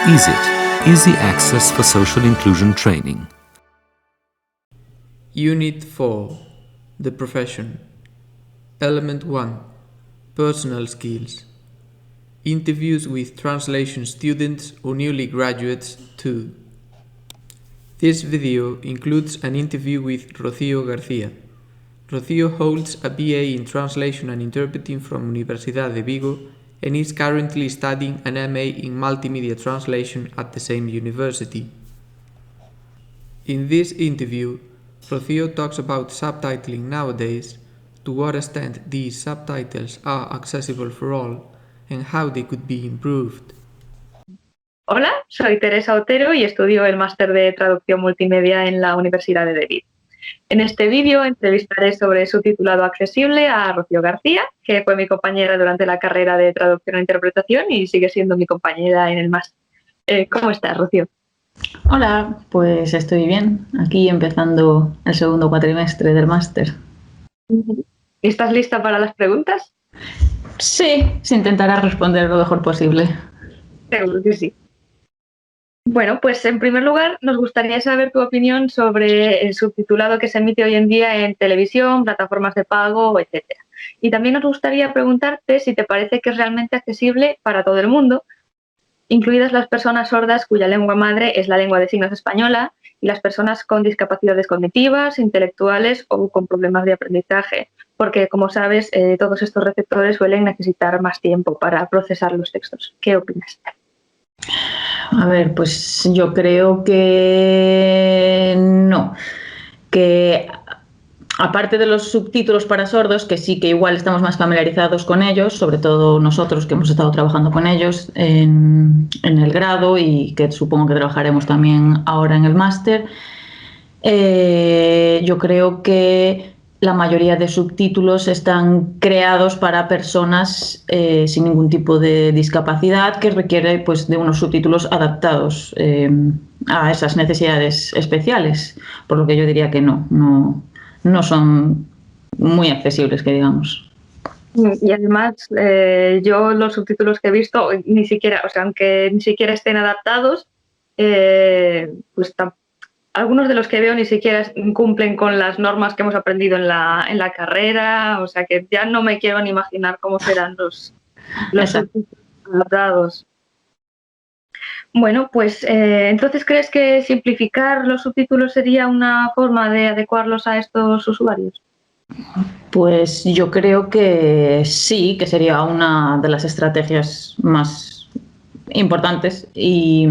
EASIT, Easy Access for Social Inclusion Training. Unit 4. The Profession. Element 1. Personal Skills. Interviews with translation students or newly graduates 2. This video includes an interview with Rocío García. Rocío holds a BA in Translation and Interpreting from Universidad de Vigo and is currently studying an MA in Multimedia Translation at the same university. In this interview, Rocío talks about subtitling nowadays, to what extent these subtitles are accessible for all, and how they could be improved. Hola, soy Teresa Otero y estudio el máster de Traducción Multimedia en la Universidad de Vigo. En este vídeo entrevistaré sobre subtitulado accesible a Rocío García, que fue mi compañera durante la carrera de Traducción e Interpretación y sigue siendo mi compañera en el máster. ¿Cómo estás, Rocío? Hola, pues estoy bien, aquí empezando el segundo cuatrimestre del máster. ¿Estás lista para las preguntas? Sí, se intentará responder lo mejor posible. Seguro que sí. Bueno, pues en primer lugar nos gustaría saber tu opinión sobre el subtitulado que se emite hoy en día en televisión, plataformas de pago, etcétera. Y también nos gustaría preguntarte si te parece que es realmente accesible para todo el mundo, incluidas las personas sordas cuya lengua madre es la lengua de signos española y las personas con discapacidades cognitivas, intelectuales o con problemas de aprendizaje, porque como sabes, todos estos receptores suelen necesitar más tiempo para procesar los textos. ¿Qué opinas? A ver, pues yo creo que no, que aparte de los subtítulos para sordos, que sí que igual estamos más familiarizados con ellos, sobre todo nosotros que hemos estado trabajando con ellos en el grado y que supongo que trabajaremos también ahora en el máster, yo creo que la mayoría de subtítulos están creados para personas sin ningún tipo de discapacidad que requiere pues, de unos subtítulos adaptados a esas necesidades especiales, por lo que yo diría que no son muy accesibles, que digamos. Y además, yo los subtítulos que he visto, ni siquiera, o sea, aunque ni siquiera estén adaptados, pues algunos de los que veo ni siquiera cumplen con las normas que hemos aprendido en la carrera, o sea que ya no me quiero ni imaginar cómo serán los subtítulos adaptados. Bueno, pues entonces, ¿crees que simplificar los subtítulos sería una forma de adecuarlos a estos usuarios? Pues yo creo que sí, que sería una de las estrategias más importantes y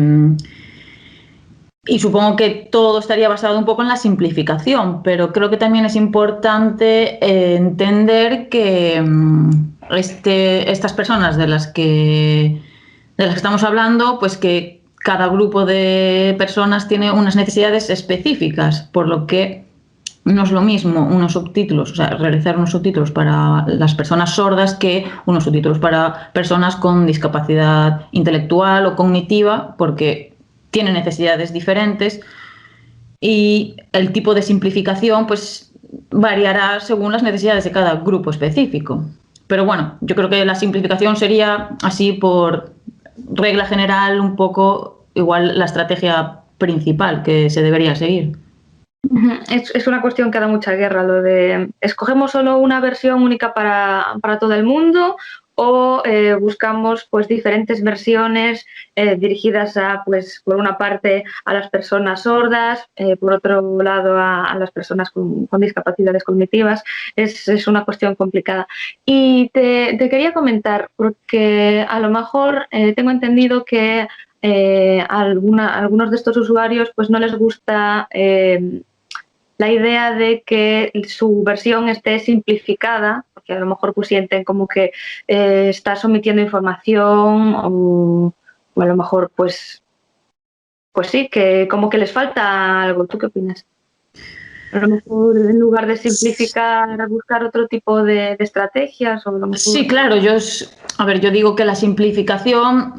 supongo que todo estaría basado un poco en la simplificación, pero creo que también es importante entender que estas personas de las que estamos hablando, pues que cada grupo de personas tiene unas necesidades específicas, por lo que no es lo mismo unos subtítulos, o sea, realizar unos subtítulos para las personas sordas que unos subtítulos para personas con discapacidad intelectual o cognitiva, porque tienen necesidades diferentes y el tipo de simplificación pues variará según las necesidades de cada grupo específico. Pero bueno, yo creo que la simplificación sería así por regla general un poco igual la estrategia principal que se debería seguir. Es una cuestión que da mucha guerra, lo de ¿escogemos solo una versión única para todo el mundo o buscamos pues diferentes versiones dirigidas a, pues por una parte a las personas sordas, por otro lado a las personas con discapacidades cognitivas? Es una cuestión complicada. Y te quería comentar, porque a lo mejor tengo entendido que algunos de estos usuarios pues no les gusta la idea de que su versión esté simplificada, porque a lo mejor pues sienten como que está sometiendo información o a lo mejor pues sí, que como que les falta algo. ¿Tú qué opinas? A lo mejor en lugar de simplificar, buscar otro tipo de estrategias o a lo mejor... Sí, claro, yo digo que la simplificación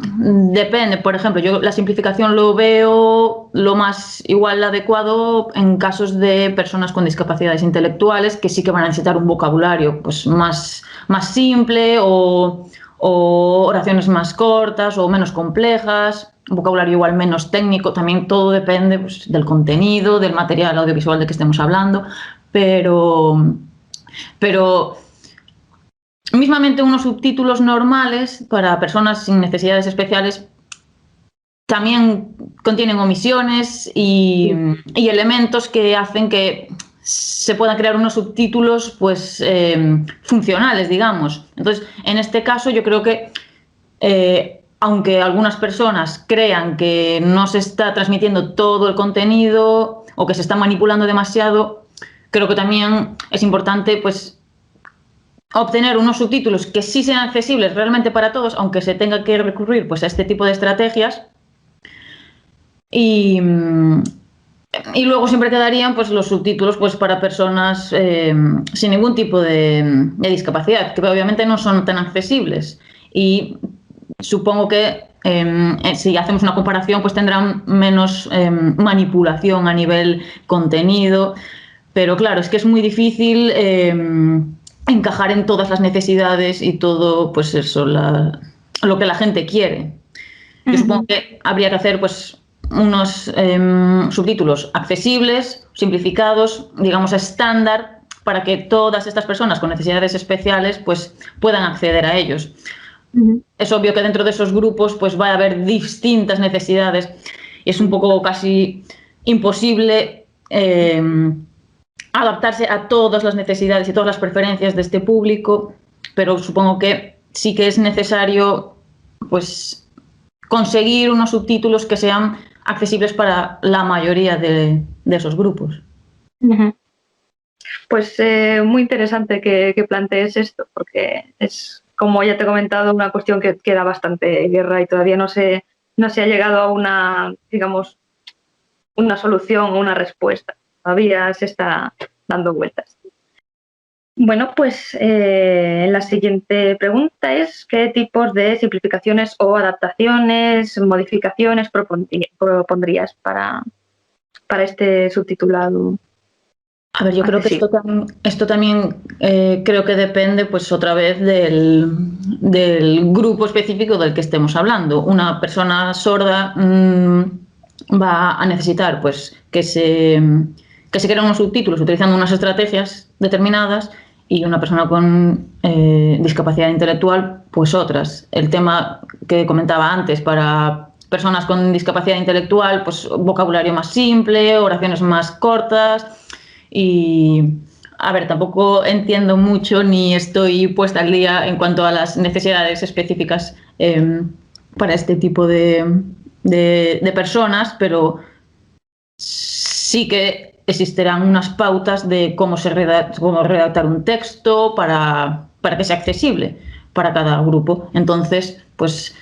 depende. Por ejemplo, yo la simplificación lo veo lo más igual adecuado en casos de personas con discapacidades intelectuales que sí que van a necesitar un vocabulario pues más simple o oraciones más cortas o menos complejas, un vocabulario igual menos técnico. También todo depende pues, del contenido, del material audiovisual del que estemos hablando, pero mismamente unos subtítulos normales para personas sin necesidades especiales también contienen omisiones y elementos que hacen que se puedan crear unos subtítulos pues funcionales, digamos. Entonces, en este caso yo creo que aunque algunas personas crean que no se está transmitiendo todo el contenido o que se está manipulando demasiado, creo que también es importante pues obtener unos subtítulos que sí sean accesibles realmente para todos, aunque se tenga que recurrir pues, a este tipo de estrategias. Y luego siempre quedarían pues, los subtítulos pues, para personas sin ningún tipo de discapacidad, que obviamente no son tan accesibles. Y supongo que si hacemos una comparación, pues tendrán menos manipulación a nivel contenido. Pero claro, es que es muy difícil encajar en todas las necesidades y todo, pues eso, lo que la gente quiere. Yo supongo que habría que hacer pues unos subtítulos accesibles, simplificados, digamos estándar, para que todas estas personas con necesidades especiales pues puedan acceder a ellos. Es obvio que dentro de esos grupos pues va a haber distintas necesidades y es un poco casi imposible adaptarse a todas las necesidades y todas las preferencias de este público, pero supongo que sí que es necesario pues conseguir unos subtítulos que sean accesibles para la mayoría de esos grupos. Pues muy interesante que plantees esto, porque es, como ya te he comentado, una cuestión que queda bastante guerra y todavía no se ha llegado a una, digamos, una solución o una respuesta. Todavía se está dando vueltas. Bueno, pues la siguiente pregunta es ¿qué tipos de simplificaciones o adaptaciones, modificaciones propondrías para este subtitulado? A ver, yo creo que esto también creo que depende, pues otra vez del grupo específico del que estemos hablando. Una persona sorda va a necesitar, pues, que se creen unos subtítulos utilizando unas estrategias determinadas y una persona con discapacidad intelectual, pues otras. El tema que comentaba antes para personas con discapacidad intelectual, pues vocabulario más simple, oraciones más cortas. Y, a ver, tampoco entiendo mucho ni estoy puesta al día en cuanto a las necesidades específicas para este tipo de personas, pero sí que existirán unas pautas de cómo redactar un texto para que sea accesible para cada grupo. Entonces, pues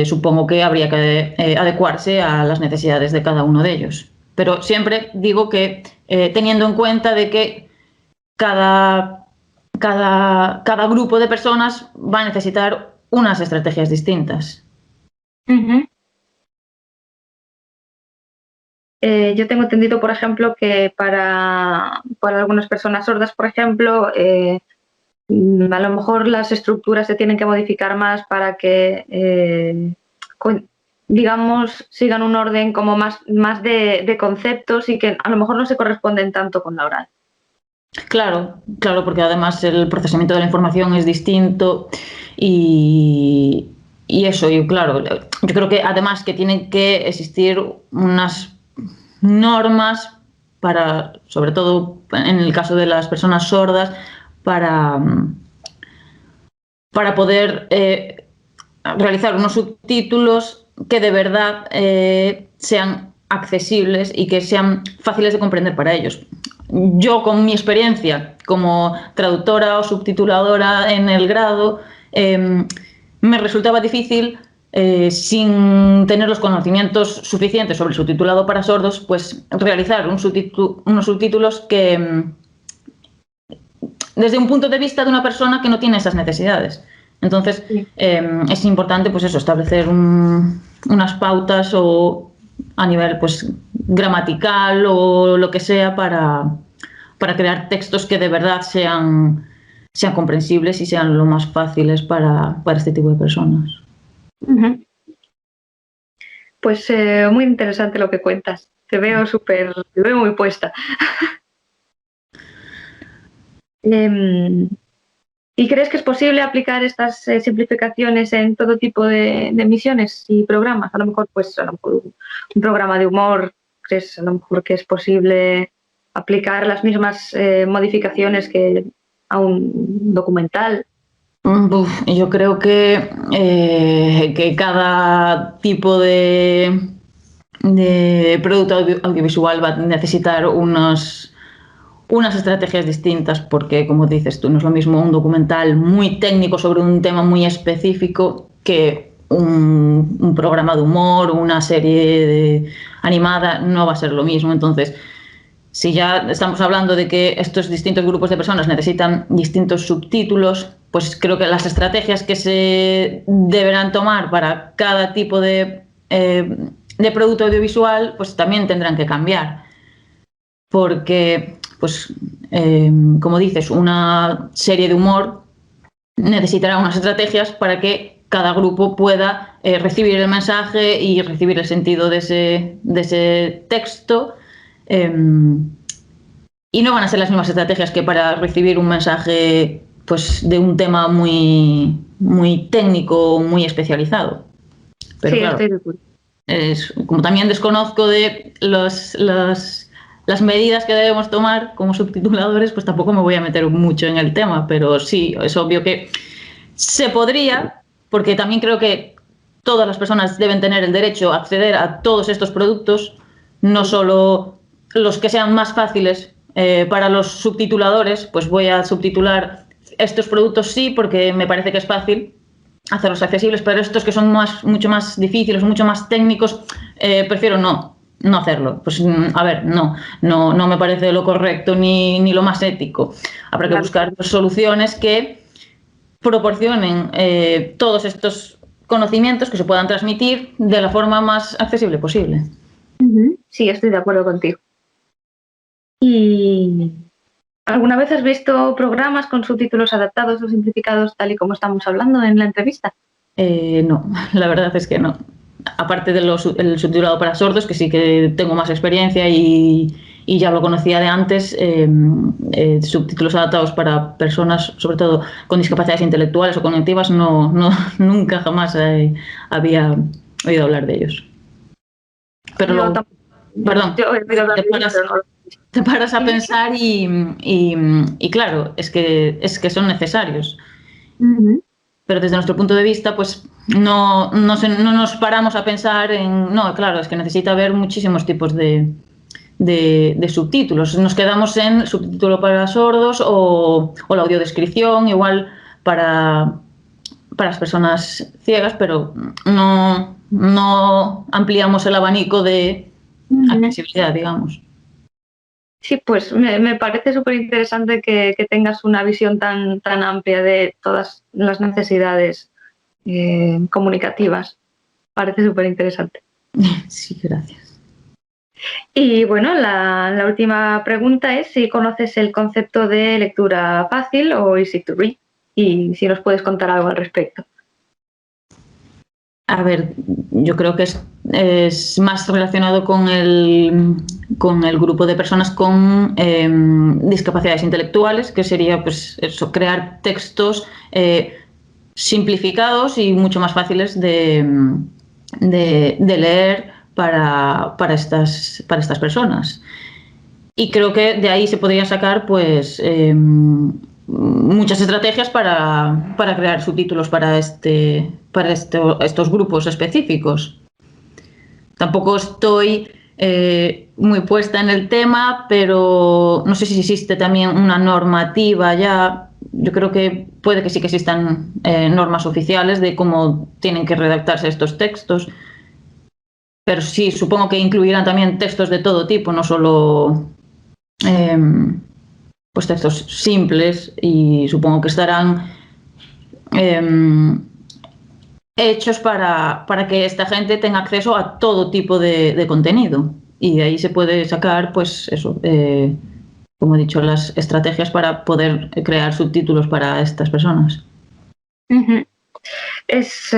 supongo que habría que adecuarse a las necesidades de cada uno de ellos. Pero siempre digo que teniendo en cuenta de que cada grupo de personas va a necesitar unas estrategias distintas. Yo tengo entendido, por ejemplo, que para algunas personas sordas, por ejemplo, a lo mejor las estructuras se tienen que modificar más para que digamos, sigan un orden como más de conceptos y que a lo mejor no se corresponden tanto con la oral. Claro, porque además el procesamiento de la información es distinto y eso, y claro, yo creo que además que tienen que existir unas normas para, sobre todo en el caso de las personas sordas, para poder realizar unos subtítulos que de verdad sean accesibles y que sean fáciles de comprender para ellos. Yo, con mi experiencia como traductora o subtituladora en el grado, me resultaba difícil sin tener los conocimientos suficientes sobre el subtitulado para sordos, pues realizar unos subtítulos que desde un punto de vista de una persona que no tiene esas necesidades. Entonces, es importante, pues eso, establecer unas pautas o a nivel, pues, gramatical o lo que sea para crear textos que de verdad sean comprensibles y sean lo más fáciles para este tipo de personas. Pues muy interesante lo que cuentas. Te veo muy puesta. ¿Y crees que es posible aplicar estas simplificaciones en todo tipo de emisiones y programas? A lo mejor un programa de humor, ¿crees a lo mejor que es posible aplicar las mismas modificaciones que a un documental? Yo creo que cada tipo de producto audiovisual va a necesitar unas estrategias distintas, porque, como dices tú, no es lo mismo un documental muy técnico sobre un tema muy específico que un programa de humor o una serie animada. No va a ser lo mismo. Entonces, si ya estamos hablando de que estos distintos grupos de personas necesitan distintos subtítulos, pues creo que las estrategias que se deberán tomar para cada tipo de producto audiovisual, pues también tendrán que cambiar. Porque, pues, como dices, una serie de humor necesitará unas estrategias para que cada grupo pueda recibir el mensaje y recibir el sentido de ese texto. Y no van a ser las mismas estrategias que para recibir un mensaje, pues, de un tema muy, muy técnico, muy especializado. Pero sí, claro, estoy de acuerdo. Como también desconozco de las medidas que debemos tomar como subtituladores, pues tampoco me voy a meter mucho en el tema, pero sí, es obvio que se podría, porque también creo que todas las personas deben tener el derecho a acceder a todos estos productos, no solo los que sean más fáciles para los subtituladores. Pues voy a subtitular estos productos, sí, porque me parece que es fácil hacerlos accesibles, pero estos que son mucho más difíciles, mucho más técnicos, prefiero no hacerlo. Pues a ver, no me parece lo correcto ni lo más ético. Habrá que buscar soluciones que proporcionen todos estos conocimientos que se puedan transmitir de la forma más accesible posible. Sí, estoy de acuerdo contigo. ¿Y alguna vez has visto programas con subtítulos adaptados o simplificados tal y como estamos hablando en la entrevista? No, la verdad es que no. Aparte del subtitulado para sordos, que sí que tengo más experiencia y ya lo conocía de antes, subtítulos adaptados para personas, sobre todo con discapacidades intelectuales o cognitivas, nunca jamás había oído hablar de ellos. Pero te paras a pensar y claro, es que son necesarios. Pero desde nuestro punto de vista, pues no nos paramos a pensar en... No, claro, es que necesita haber muchísimos tipos de subtítulos. Nos quedamos en subtítulo para sordos o la audiodescripción, igual para las personas ciegas, pero no ampliamos el abanico de accesibilidad, digamos. Sí, pues me parece súper interesante que tengas una visión tan amplia de todas las necesidades comunicativas. Parece súper interesante. Sí, gracias. Y bueno, la última pregunta es si conoces el concepto de lectura fácil o easy to read y si nos puedes contar algo al respecto. A ver, yo creo que es más relacionado con el grupo de personas con discapacidades intelectuales, que sería, pues, eso, crear textos simplificados y mucho más fáciles de leer para estas personas. Y creo que de ahí se podrían sacar, pues, muchas estrategias para crear subtítulos para estos grupos específicos. Tampoco estoy muy puesta en el tema, pero no sé si existe también una normativa ya yo creo que puede que sí que existan normas oficiales de cómo tienen que redactarse estos textos, pero sí, supongo que incluirán también textos de todo tipo, no solo pues textos simples, y supongo que estarán hechos para que esta gente tenga acceso a todo tipo de contenido, y de ahí se puede sacar, pues eso, como he dicho, las estrategias para poder crear subtítulos para estas personas. Es,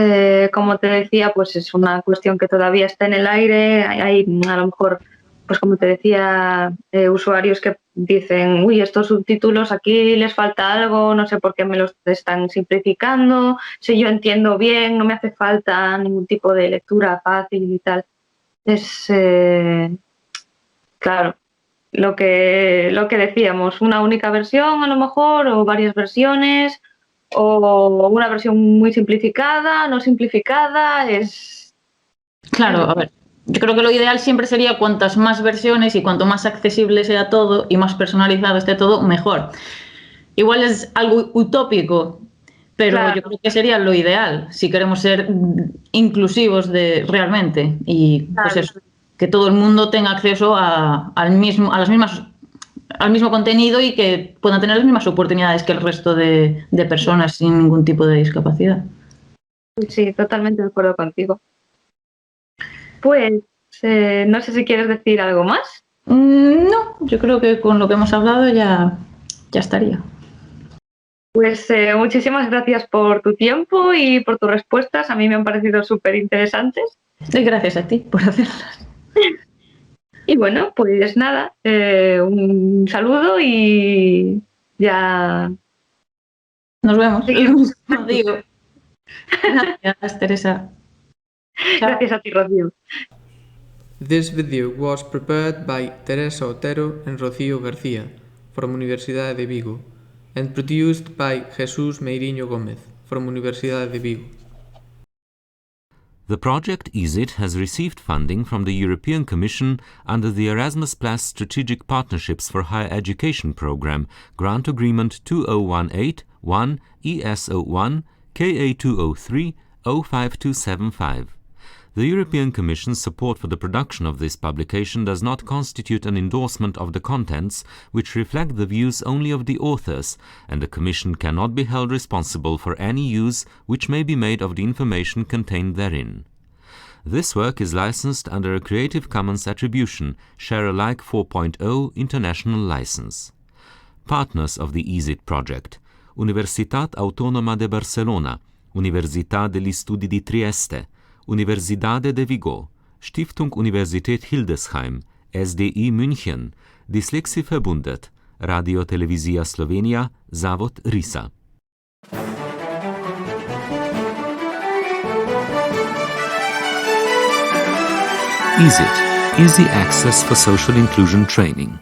como te decía, pues es una cuestión que todavía está en el aire. Hay a lo mejor, pues como te decía, usuarios que dicen, uy, estos subtítulos aquí les falta algo, no sé por qué me los están simplificando, si yo entiendo bien, no me hace falta ningún tipo de lectura fácil y tal. Es, claro, lo que decíamos, una única versión a lo mejor, o varias versiones, o una versión muy simplificada, no simplificada, es... Claro, a ver, yo creo que lo ideal siempre sería cuantas más versiones y cuanto más accesible sea todo y más personalizado esté todo, mejor. Igual es algo utópico, pero Claro. yo creo que sería lo ideal si queremos ser inclusivos realmente, y pues eso, que todo el mundo tenga acceso al mismo contenido y que puedan tener las mismas oportunidades que el resto de personas sin ningún tipo de discapacidad. Sí, totalmente de acuerdo contigo. Pues no sé si quieres decir algo más. No, yo creo que con lo que hemos hablado ya estaría. Pues muchísimas gracias por tu tiempo y por tus respuestas. A mí me han parecido súper interesantes. Gracias a ti por hacerlas. Y bueno, pues nada, un saludo y ya... Nos vemos. Seguimos. Digo. Gracias, Teresa. Chao. Gracias a ti, Rocío. This video was prepared by Teresa Otero and Rocío García from Universidade de Vigo and produced by Jesús Meiriño Gómez from Universidade de Vigo. The project EASIT has received funding from the European Commission under the Erasmus Plus Strategic Partnerships for Higher Education Programme, Grant Agreement 2018-1 ES01 KA203 05275. The European Commission's support for the production of this publication does not constitute an endorsement of the contents, which reflect the views only of the authors, and the Commission cannot be held responsible for any use which may be made of the information contained therein. This work is licensed under a Creative Commons Attribution, Share Alike 4.0 International License. Partners of the EASIT project: Universitat Autónoma de Barcelona, Università degli Studi di Trieste, Universidade de Vigo, Stiftung Universität Hildesheim, SDI München, Dyslexie-Verbundet, Radio Televizija Slovenija, Zavod RISA. EASIT, Easy Access for Social Inclusion Training.